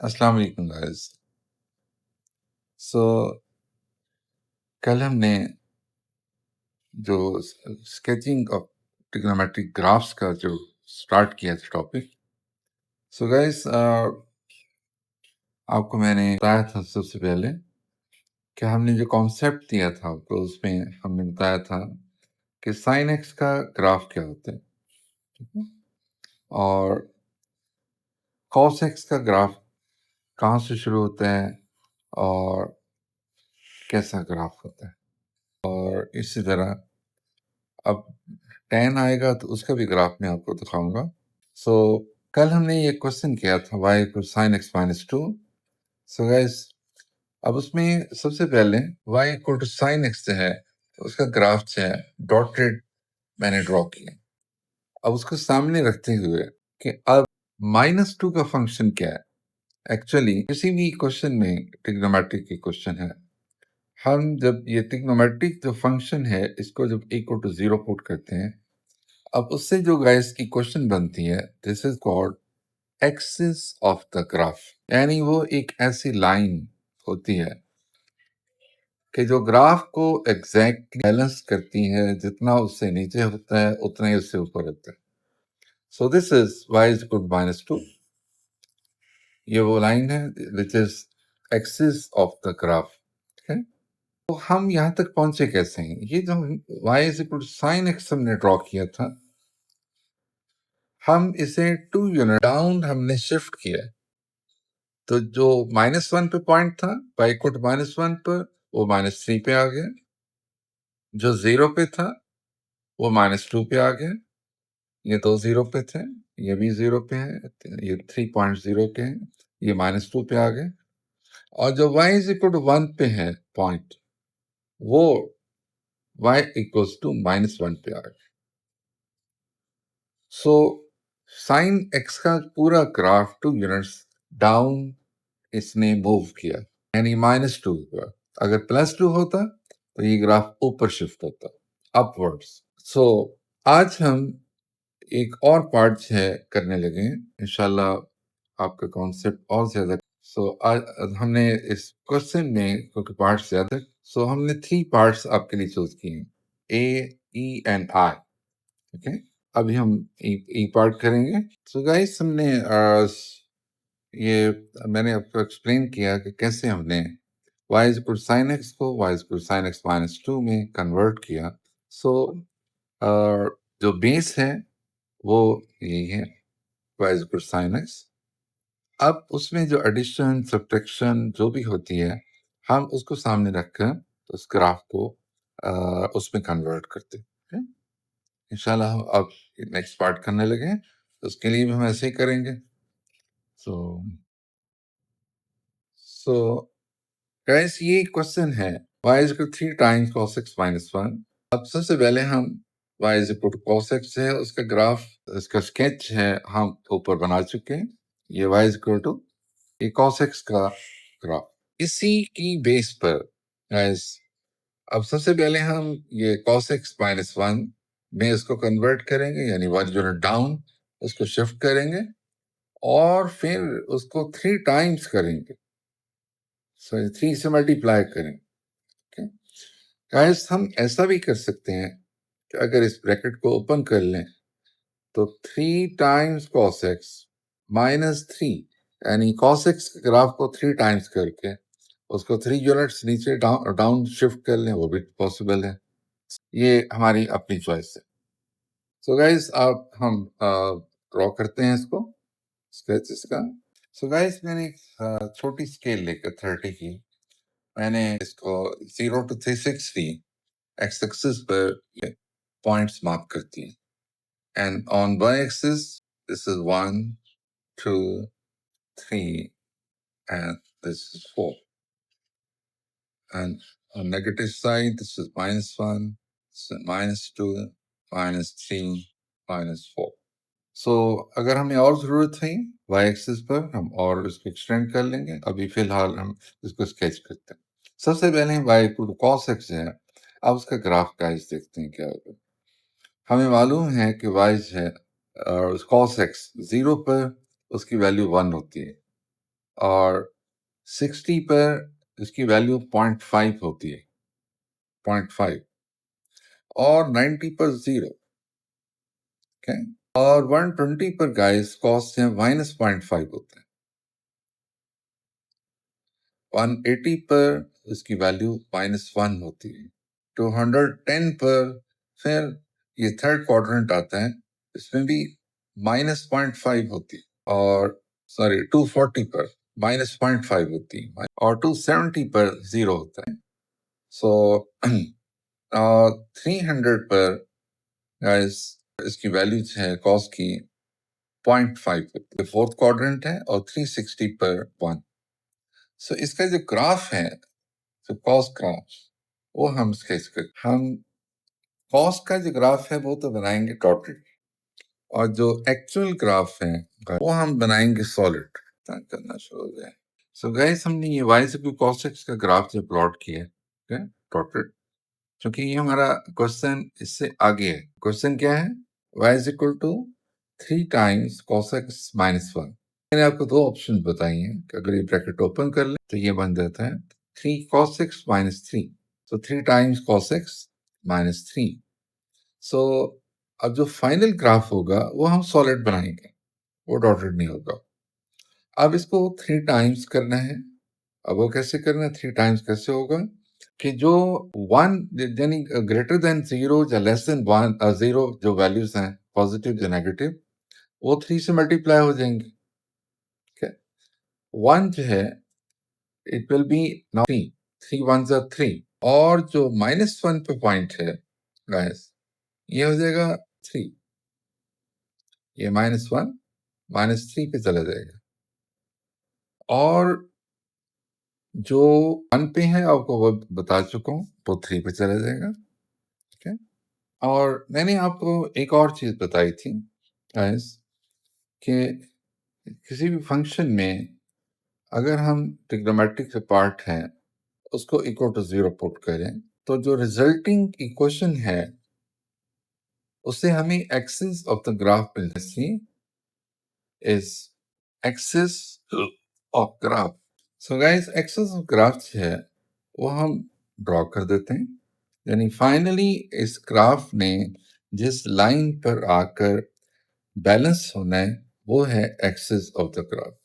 अस्सलाम वालेकुम गाइस। सो कल हमने जो स्केचिंग ऑफ ट्रिग्नोमेट्रिक ग्राफ्स का जो स्टार्ट किया था टॉपिक। सो गाइस आपको मैंने बताया था सबसे पहले कि हमने जो कॉन्सेप्ट दिया था आपको उसमें हमने बताया था कि साइन एक्स का ग्राफ क्या होता है, ठीक है? और कॉस एक्स का ग्राफ कहाँ से शुरू होता है और कैसा ग्राफ होता है, और इसी तरह अब tan आएगा तो उसका भी ग्राफ मैं आपको दिखाऊंगा। सो कल हमने ये क्वेश्चन किया था y equal sine x minus two. So guys अब उसमें सबसे पहले y equal to sine x जो है उसका ग्राफ जो है डॉटेड मैंने ड्रॉ किया। अब उसको सामने रखते हुए कि अब माइनस टू का फंक्शन क्या है। एक्चुअली किसी भी क्वेश्चन में ट्रिग्नोमेट्रिक की क्वेश्चन है, हम जब ये ट्रिग्नोमेट्रिक जो फंक्शन है इसको जब इक्वल टू जीरो पुट करते हैं, अब उससे जो गाइस की क्वेश्चन बनती है, this is called axis of the graph. यानी वो एक ऐसी लाइन होती है कि जो ग्राफ को एग्जैक्टली बैलेंस करती है, जितना उससे नीचे होता है उतना ही उससे ऊपर होता है। So this is y is equal to minus two. ये वो लाइन है which is axis of the graph, ठीक है? तो हम यहाँ तक पहुंचे कैसे हैं? ये जो y is equal to sine x हमने ड्रॉ किया था, हम इसे 2 यूनिट डाउन हमने शिफ्ट किया है। तो जो -1 पे पॉइंट था y इक्वल टू -1 पर, वो -3 पे आ गया। जो 0 पे था वो -2 पे आ गया। ये 2 0 पे थे, ये भी 0 पे है, ये 3.0 के हैं, ये -2 पे आ गए। और जो y इज इक्वल टू 1 पे है पॉइंट, वो y इक्वल्स टू -1 पे आ गया। सो साइन x का पूरा ग्राफ 2 यूनिट्स डाउन इसने मूव किया, यानी -2 हुआ। अगर +2 होता तो ये ग्राफ ऊपर शिफ्ट होता, अपवर्ड्स। सो आज हम एक और पार्ट है करने लगे हैं, इंशाल्लाह आपका कॉन्सेप्ट और ज्यादा। सो आज हमने इस क्वेश्चन में क्योंकि पार्ट्स ज्यादा, सो हमने 3 पार्ट्स आपके लिए चूज किए हैं, ए, ई एंड आई, ठीक है? अभी हम ई पार्ट करेंगे। सो गाइस हमने ये मैंने आपको एक्सप्लेन किया कि कैसे हमने y is equal sine x को y is equal sine x minus to में कन्वर्ट किया। सो जो बेस है वो यही है, y is equal sine x. अब उसमें जो एडिशन सब्ट्रैक्शन जो भी होती है, हम उसको सामने रखकर उस ग्राफ को उसमें कन्वर्ट करते हैं। इंशाल्लाह हम अब नेक्स्ट पार्ट करने लगे हैं, तो उसके लिए भी हम ऐसे ही करेंगे। सो सो गाइस ये क्वेश्चन है y is equal 3 times cos x minus 1। अब सबसे पहले हम y is equal to cos x है उसका ग्राफ, इसका स्केच है हम ऊपर बना चुके हैं। ये y इज इक्वल टू ये cos x का ग्राफ, इसी की बेस पर गाइस अब सबसे पहले हम ये cos x माइनस 1 में इसको कन्वर्ट करेंगे, यानी 1 यूनिट डाउन उसको शिफ्ट करेंगे और फिर उसको 3 टाइम्स करेंगे, सो 3 से मल्टीप्लाई करेंगे। okay? गाइस हम ऐसा भी कर सकते हैं कि अगर इस ब्रैकेट को ओपन कर लें तो 3 टाइम्स cos x माइनस 3, यानी cos x के ग्राफ को 3 टाइम्स करके उसको 3 यूनिट्स नीचे डाउन शिफ्ट कर लें, वो भी पॉसिबल है। ये हमारी अपनी चॉइस है। सो गाइस आप हम ड्रॉ करते हैं इसको, स्केचेस का। सो गाइस मैंने एक छोटी स्केल लेकर 30 की, मैंने इसको 0 to 360 एक्स एक्सिस पर पॉइंट्स मार्क करती है, and on Y axis this is 1 2 3 and this is 4, and on negative side this is -1, this is -2, -3, -4। सो अगर हमें और जरूरत है वाई एक्सिस पर, हम और इसको एक्सटेंड कर लेंगे। अभी फिलहाल हम इसको स्केच करते हैं। सबसे पहले हम Y equal to cos x है, अब उसका ग्राफ गाइस देखते हैं क्या होगा। हमें मालूम है कि वाई है और कॉस एक्स 0 पर उसकी वैल्यू 1 होती है, और 60 पर इसकी वैल्यू 0.5 होती है, 0.5, और 90 पर 0। ओके, और 120 पर गाइस कॉस्ट है -0.5 होता है। 180 पर इसकी वैल्यू -1 होती है। 210 पर फिर ये थर्ड क्वाड्रेंट आता है, इसमें भी -0.5 होती है। और सॉरी 240 पर -0.5 होती है, और 270 पर 0 होता है। सो 300 पर गाइस इसकी वैल्यू है कॉस्ट की 0.5 होती है। फोर्थ क्वाड्रेंट है, और 360 पर 1। सो इसका जो ग्राफ है, तो कॉस्ट ग्राफ, वो हम स्केच कर, हम कॉस्ट का जो ग्राफ है वो तो बनाएंगे डॉटेड, और जो एक्चुअल ग्राफ है वो हम बनाएंगे सॉलिड। करना शुरू हो गया। सो गाइस, हमने ये y से cos x का ग्राफ जो प्लॉट किया है डॉटेड, क्योंकि ये हमारा क्वेश्चन इससे आगे है। क्वेश्चन क्या है? y is equal to 3 times cos x minus 1। मैंने आपको दो ऑप्शन बताई हैं कि अगर ये ब्रैकेट ओपन कर ले तो ये बन जाता है 3 cos x माइनस 3। तो 3 टाइम्स cos x माइनस 3। सो अब जो फाइनल ग्राफ होगा वो हम सॉलिड बनाएंगे, वो डॉटेड नहीं होगा। अब इसको 3 टाइम्स करना है। अब वो कैसे करना है? 3 टाइम्स कैसे होगा कि जो 1 यानी ग्रेटर देन 0 या लेस देन 1 0 जो वैल्यूज हैं, पॉजिटिव या नेगेटिव, वो 3 से मल्टीप्लाई हो जाएंगे। ठीक है, 1 जो है इट विल बी 3, 3 1 जा 3, और जो -1 पे पॉइंट है गाइस, ये हो जाएगा 3, ये -1 -3 पे चला जाएगा, और जो 1 पे है आपको वो बता चुका हूँ, वो 3 पे चला जाएगा। ठीक है, और मैंने आपको एक और चीज बताई थी गाइस कि किसी भी फंक्शन में अगर हम ट्रिग्नोमेट्रिक से पार्ट है उसको इक्वल टू 0 पुट करें, तो जो रिजल्टिंग इक्वेशन है उससे हमें एक्सिस ऑफ द ग्राफ मिलती is axis of graph. So guys, axis of graph जो है वो हम ड्रॉ कर देते हैं। यानी फाइनली इस ग्राफ ने जिस लाइन पर आकर बैलेंस होना है वो है axis of the graph,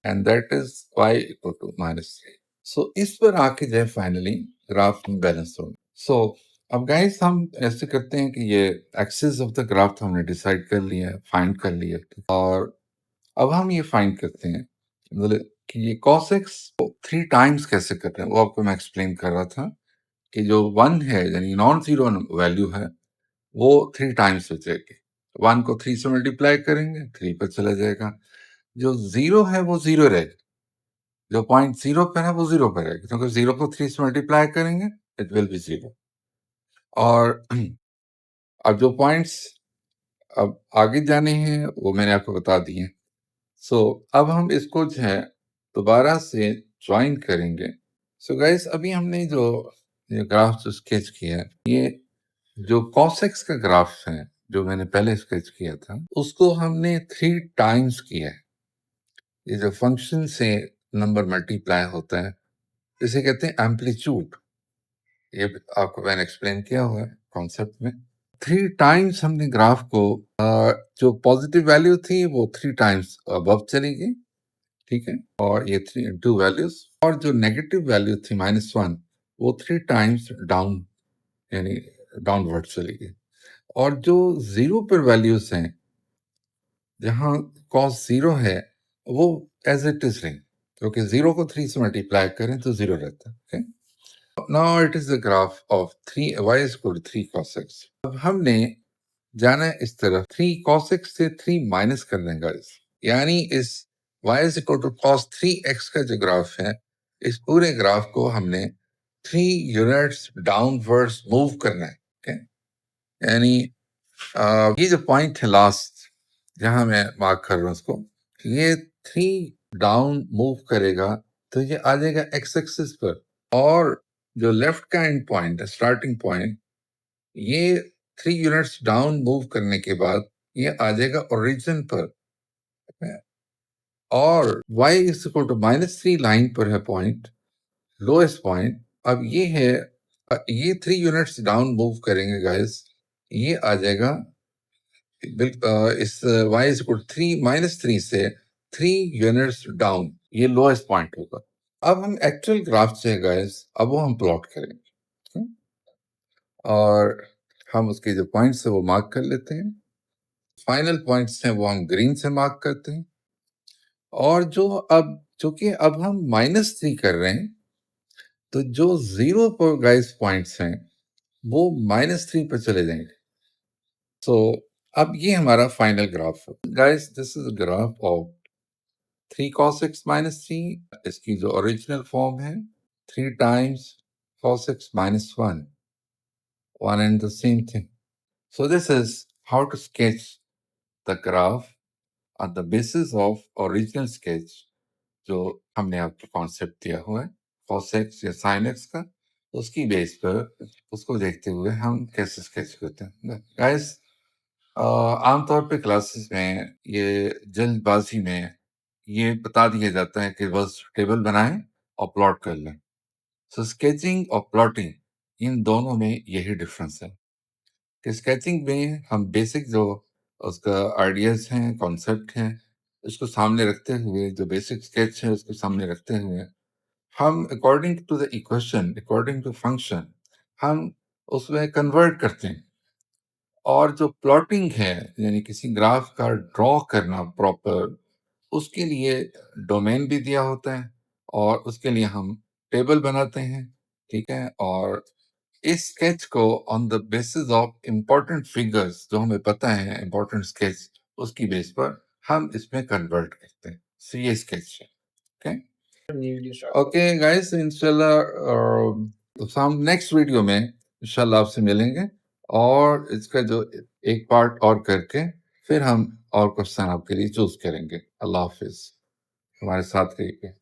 and that is y equal to -3। So इस पर आके जो है फाइनली ग्राफ में बैलेंस होना। सो अब गाइस, हम ऐसे करते हैं कि ये एक्सिस ऑफ द ग्राफ तो हमने डिसाइड कर लिया है, फाइंड कर लिया है, और अब हम ये फाइंड करते हैं मतलब कि ये cos x को 3 टाइम्स कैसे करते हैं, वो आपको मैं एक्सप्लेन कर रहा था कि जो 1 है यानी नॉन जीरो वैल्यू है वो 3 टाइम्स हो जाएगी। 1 को 3 से मल्टीप्लाई करेंगे, 3 पर चला जाएगा। जो 0 है वो 0 रहेगा, जो पॉइंट 0 पर है वो 0 पर रहेगा, क्योंकि 0 को 3 से मल्टीप्लाई करेंगे इट विल बी 0। और अब जो पॉइंट्स अब आगे जाने हैं वो मैंने आपको बता दिए। सो अब हम इसको जो है दोबारा से ज्वाइन करेंगे। सो गाइस, अभी हमने जो ये ग्राफ जो स्केच किया है, ये जो cos x का ग्राफ है जो मैंने पहले स्केच किया था, उसको हमने 3 टाइम्स किया है। ये जो फंक्शन से नंबर मल्टीप्लाई होता है इसे कहते हैं एम्पलीट्यूड। ये आपको मैंने एक्सप्लेन किया हुआ है कॉन्सेप्ट में। 3 टाइम्स हमने ग्राफ को जो पॉजिटिव वैल्यू थी वो 3 टाइम्स अबव चली गई। ठीक है, और ये 2 वैल्यूज, और जो नेगेटिव वैल्यू थी -1 वो 3 टाइम्स डाउन यानी डाउनवर्ड चली गई। और जो 0 पर वैल्यूज हैं, जहां cos 0 है, वो एज इट इज रही, क्योंकि 0 को 3 से मल्टीप्लाई करें तो 0 रहता है। okay? Now it is the graph of 3 y is equal to 3 cos x। अब हमने जाना है इस तरफ, 3 cos x से 3 माइनस कर देंगे इस, यानी इस y is equal to cos 3x का जो ग्राफ है, इस पूरे ग्राफ को हमने 3 यूनिट्स डाउनवर्ड्स मूव करना है। okay? यानी ये जो पॉइंट है लास्ट जहां मैं मार्क कर रहा हूं उसको, ये 3 डाउन मूव करेगा तो ये आ जाएगा एक्स एक्सिस पर, और जो लेफ्ट का एंड पॉइंट है, स्टार्टिंग पॉइंट, ये 3 यूनिट्स डाउन मूव करने के बाद ये आ जाएगा ओरिजिन पर। और y is equal to -3 line पर है पॉइंट, लोएस्ट पॉइंट। अब ये है ये 3 यूनिट्स डाउन मूव करेंगे गाइस, ये आ जाएगा इस y इज इक्वल टू 3 -3 से 3 यूनिट्स डाउन, ये लोएस्ट पॉइंट होगा। अब हम एक्चुअल ग्राफ से गाइस, अब वो हम प्लॉट करेंगे। हम्म? और हम उसके जो पॉइंट्स है वो मार्क कर लेते हैं, फाइनल पॉइंट्स हैं वो हम ग्रीन से मार्क करते हैं। और चूंकि अब हम -3 कर रहे हैं, तो जो 0 पर गाइस पॉइंट्स हैं वो -3 पर चले जाएंगे। सो अब ये हमारा फाइनल ग्राफ है guys. This is graph of 3 cos x -3, इसकी जो ओरिजिनल फॉर्म है 3 times cos x -1, one and the same thing. So this is how to sketch the graph on the basis of original sketch जो हमने आपको concept दिया हुआ है cos x या sin x का, उसकी बेस पर उसको देखते हुए हम कैसे स्केच करते हैं गाइस। आमतौर पे क्लासेस में ये जल्दबाजी में ये बता दिया जाता है कि बस टेबल बनाएं और प्लॉट कर लें। सो स्केचिंग और प्लॉटिंग, इन दोनों में यही डिफरेंस है कि स्केचिंग में हम बेसिक जो उसका आइडियाज हैं, कॉन्सेप्ट हैं, उसको सामने रखते हुए, जो बेसिक स्केच है उसको सामने रखते हुए, हम according to the equation, according to function, हम उसमें कन्वर्ट करते हैं। और जो प्लॉटिंग है, यानी किसी ग्राफ का ड्रॉ करना प्रॉपर, उसके लिए डोमेन भी दिया होता है और उसके लिए हम टेबल बनाते हैं, ठीक है। और इस स्केच को on the basis of important figures जो हमें पता है, इम्पोर्टेंट स्केच, उसकी बेस पर हम इसमें कन्वर्ट करते हैं। सो ये स्केच है, ओके ओके गाइस। इंशाल्लाह तो हम नेक्स्ट वीडियो में इंशाल्लाह आपसे मिलेंगे और इसका जो एक पार्ट और करके फिर हम और क्वेश्चन आपके लिए चूज करेंगे। अल्लाह हाफिज, हमारे साथ रहिए।